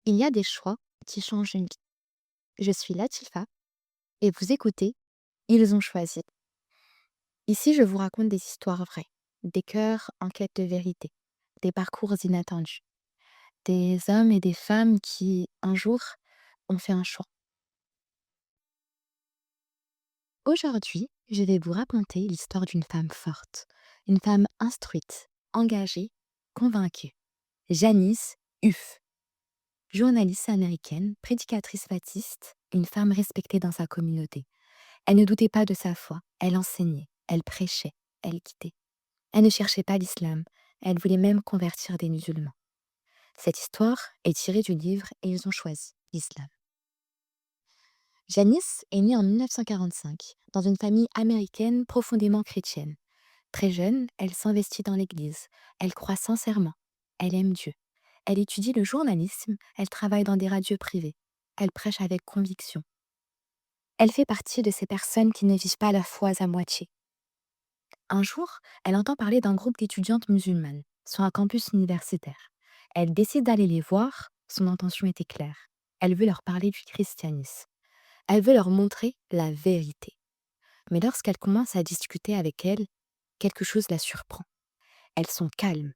Il y a des choix qui changent une vie. Je suis Latifa et vous écoutez Ils ont choisi. Ici, je vous raconte des histoires vraies, des cœurs en quête de vérité, des parcours inattendus, des hommes et des femmes qui, un jour, ont fait un choix. Aujourd'hui, je vais vous raconter l'histoire d'une femme forte, une femme instruite, engagée, convaincue. Janice Huff, journaliste américaine, prédicatrice baptiste, une femme respectée dans sa communauté. Elle ne doutait pas de sa foi, elle enseignait, elle prêchait, elle guidait. Elle ne cherchait pas l'islam, elle voulait même convertir des musulmans. Cette histoire est tirée du livre Et ils ont choisi l'islam. Janice est née en 1945 dans une famille américaine profondément chrétienne. Très jeune, elle s'investit dans l'Église, elle croit sincèrement, elle aime Dieu. Elle étudie le journalisme, elle travaille dans des radios privées, elle prêche avec conviction. Elle fait partie de ces personnes qui ne vivent pas la foi à moitié. Un jour, elle entend parler d'un groupe d'étudiantes musulmanes sur un campus universitaire. Elle décide d'aller les voir, son intention était claire. Elle veut leur parler du christianisme. Elle veut leur montrer la vérité. Mais lorsqu'elle commence à discuter avec elles, quelque chose la surprend. Elles sont calmes,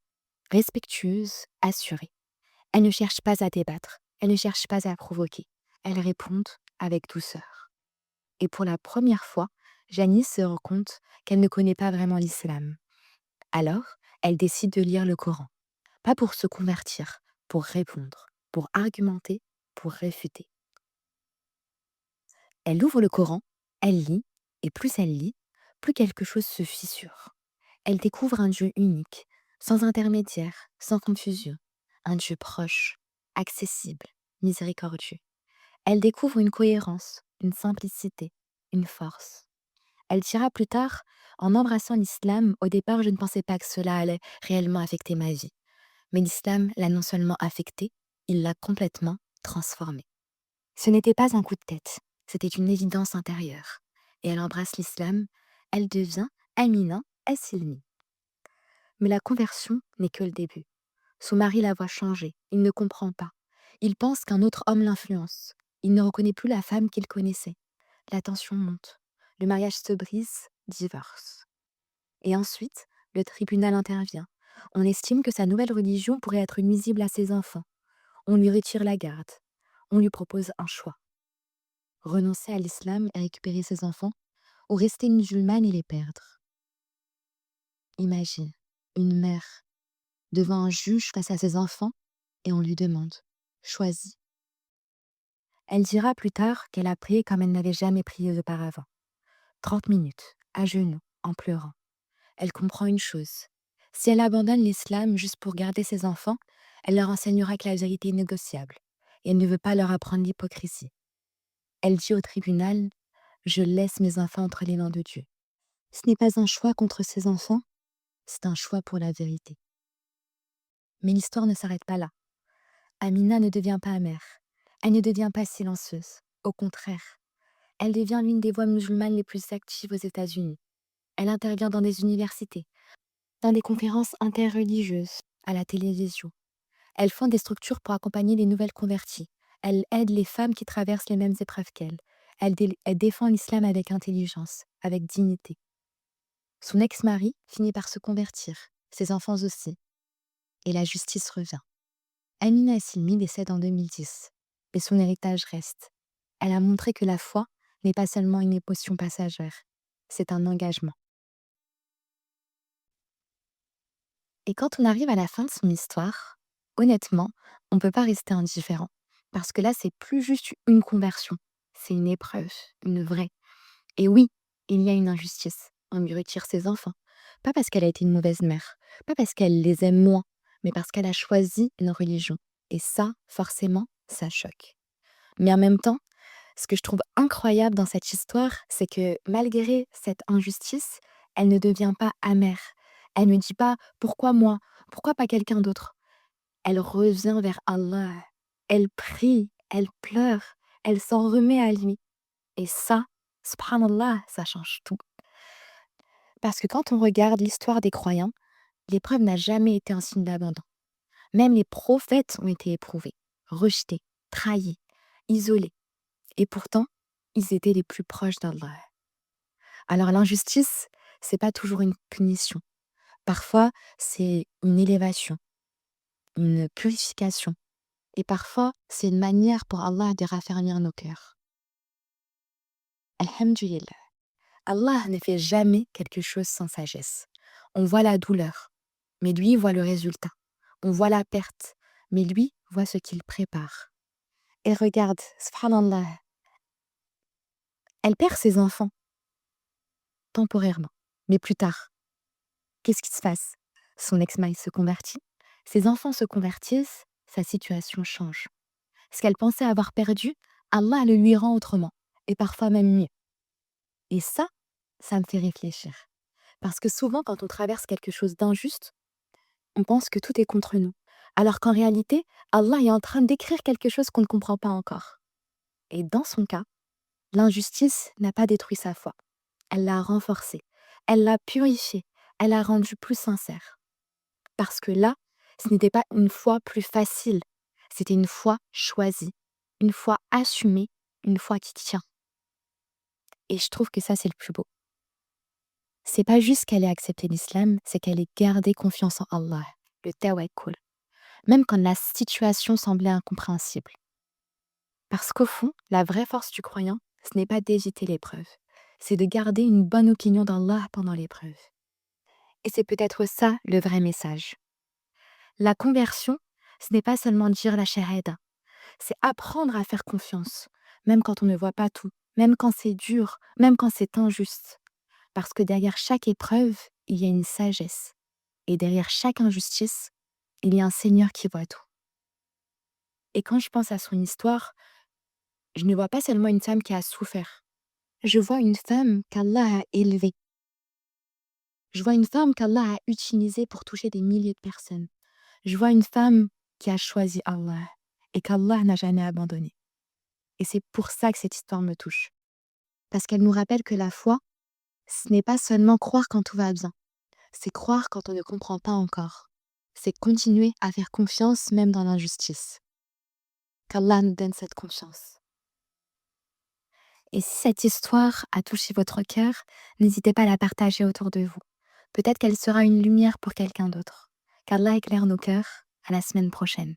respectueuses, assurées. Elles ne cherchent pas à débattre, elles ne cherchent pas à provoquer. Elles répondent avec douceur. Et pour la première fois, Janice se rend compte qu'elle ne connaît pas vraiment l'islam. Alors, elle décide de lire le Coran. Pas pour se convertir, pour répondre, pour argumenter, pour réfuter. Elle ouvre le Coran, elle lit, et plus elle lit, plus quelque chose se fissure. Elle découvre un Dieu unique, sans intermédiaire, sans confusion. Un Dieu proche, accessible, miséricordieux. Elle découvre une cohérence, une simplicité, une force. Elle dira plus tard, en embrassant l'islam, au départ je ne pensais pas que cela allait réellement affecter ma vie. Mais l'islam l'a non seulement affectée, il l'a complètement transformée. Ce n'était pas un coup de tête, c'était une évidence intérieure. Et elle embrasse l'islam, elle devient Amina Assilmi. Mais la conversion n'est que le début. Son mari la voit changer, il ne comprend pas. Il pense qu'un autre homme l'influence. Il ne reconnaît plus la femme qu'il connaissait. La tension monte. Le mariage se brise, divorce. Et ensuite, le tribunal intervient. On estime que sa nouvelle religion pourrait être nuisible à ses enfants. On lui retire la garde. On lui propose un choix. Renoncer à l'islam et récupérer ses enfants, ou rester musulmane et les perdre. Imagine, une mère devant un juge face à ses enfants et on lui demande choisis. Elle dira plus tard qu'elle a prié comme elle n'avait jamais prié auparavant. 30 minutes, à genoux, en pleurant. Elle comprend une chose. Si elle abandonne l'islam juste pour garder ses enfants, elle leur enseignera que la vérité est négociable et elle ne veut pas leur apprendre l'hypocrisie. Elle dit au tribunal: je laisse mes enfants entre les mains de Dieu. Ce n'est pas un choix contre ses enfants, c'est un choix pour la vérité. Mais l'histoire ne s'arrête pas là. Amina ne devient pas amère. Elle ne devient pas silencieuse. Au contraire, elle devient l'une des voix musulmanes les plus actives aux États-Unis. Elle intervient dans des universités, dans des conférences interreligieuses, à la télévision. Elle fonde des structures pour accompagner les nouvelles converties. Elle aide les femmes qui traversent les mêmes épreuves qu'elle. Elle défend l'islam avec intelligence, avec dignité. Son ex-mari finit par se convertir, ses enfants aussi, et la justice revient. Amina Assilmi décède en 2010, mais son héritage reste. Elle a montré que la foi n'est pas seulement une émotion passagère, c'est un engagement. Et quand on arrive à la fin de son histoire, honnêtement, on ne peut pas rester indifférent. Parce que là, c'est plus juste une conversion, c'est une épreuve, une vraie. Et oui, il y a une injustice. On lui retire ses enfants. Pas parce qu'elle a été une mauvaise mère, pas parce qu'elle les aime moins, mais parce qu'elle a choisi une religion. Et ça, forcément, ça choque. Mais en même temps, ce que je trouve incroyable dans cette histoire, c'est que malgré cette injustice, elle ne devient pas amère. Elle ne dit pas: «Pourquoi moi? Pourquoi pas quelqu'un d'autre?» Elle revient vers Allah. Elle prie, elle pleure, elle s'en remet à lui. Et ça, subhanallah, ça change tout. Parce que quand on regarde l'histoire des croyants, l'épreuve n'a jamais été un signe d'abandon. Même les prophètes ont été éprouvés. rejetés, trahis, isolés. Et pourtant, ils étaient les plus proches d'Allah. Alors l'injustice, c'est pas toujours une punition. Parfois, c'est une élévation, une purification. Et parfois, c'est une manière pour Allah de raffermir nos cœurs. Alhamdulillah. Allah ne fait jamais quelque chose sans sagesse. On voit la douleur, mais lui voit le résultat. On voit la perte, mais lui voit ce qu'il prépare. Et regarde, subhanallah, elle perd ses enfants temporairement. Mais plus tard, qu'est-ce qui se passe? Son ex-mari se convertit, ses enfants se convertissent, sa situation change. Ce qu'elle pensait avoir perdu, Allah le lui rend autrement, et parfois même mieux. Et ça me fait réfléchir. Parce que souvent, quand on traverse quelque chose d'injuste, on pense que tout est contre nous. Alors qu'en réalité, Allah est en train d'écrire quelque chose qu'on ne comprend pas encore. Et dans son cas, l'injustice n'a pas détruit sa foi. Elle l'a renforcée. Elle l'a purifiée. Elle l'a rendue plus sincère. Parce que là, ce n'était pas une foi plus facile. C'était une foi choisie. Une foi assumée. Une foi qui tient. Et je trouve que ça, c'est le plus beau. C'est pas juste qu'elle ait accepté l'islam, c'est qu'elle ait gardé confiance en Allah, le tawakkul, même quand la situation semblait incompréhensible. Parce qu'au fond, la vraie force du croyant, ce n'est pas d'éviter l'épreuve, c'est de garder une bonne opinion d'Allah pendant l'épreuve. Et c'est peut-être ça le vrai message. La conversion, ce n'est pas seulement dire la shahada, c'est apprendre à faire confiance, même quand on ne voit pas tout, même quand c'est dur, même quand c'est injuste. Parce que derrière chaque épreuve, il y a une sagesse. Et derrière chaque injustice, il y a un Seigneur qui voit tout. Et quand je pense à son histoire, je ne vois pas seulement une femme qui a souffert. Je vois une femme qu'Allah a élevée. Je vois une femme qu'Allah a utilisée pour toucher des milliers de personnes. Je vois une femme qui a choisi Allah et qu'Allah n'a jamais abandonné. Et c'est pour ça que cette histoire me touche. Parce qu'elle nous rappelle que la foi, ce n'est pas seulement croire quand tout va bien. C'est croire quand on ne comprend pas encore. C'est continuer à faire confiance même dans l'injustice. Qu'Allah nous donne cette confiance. Et si cette histoire a touché votre cœur, n'hésitez pas à la partager autour de vous. Peut-être qu'elle sera une lumière pour quelqu'un d'autre. Qu'Allah éclaire nos cœurs. À la semaine prochaine.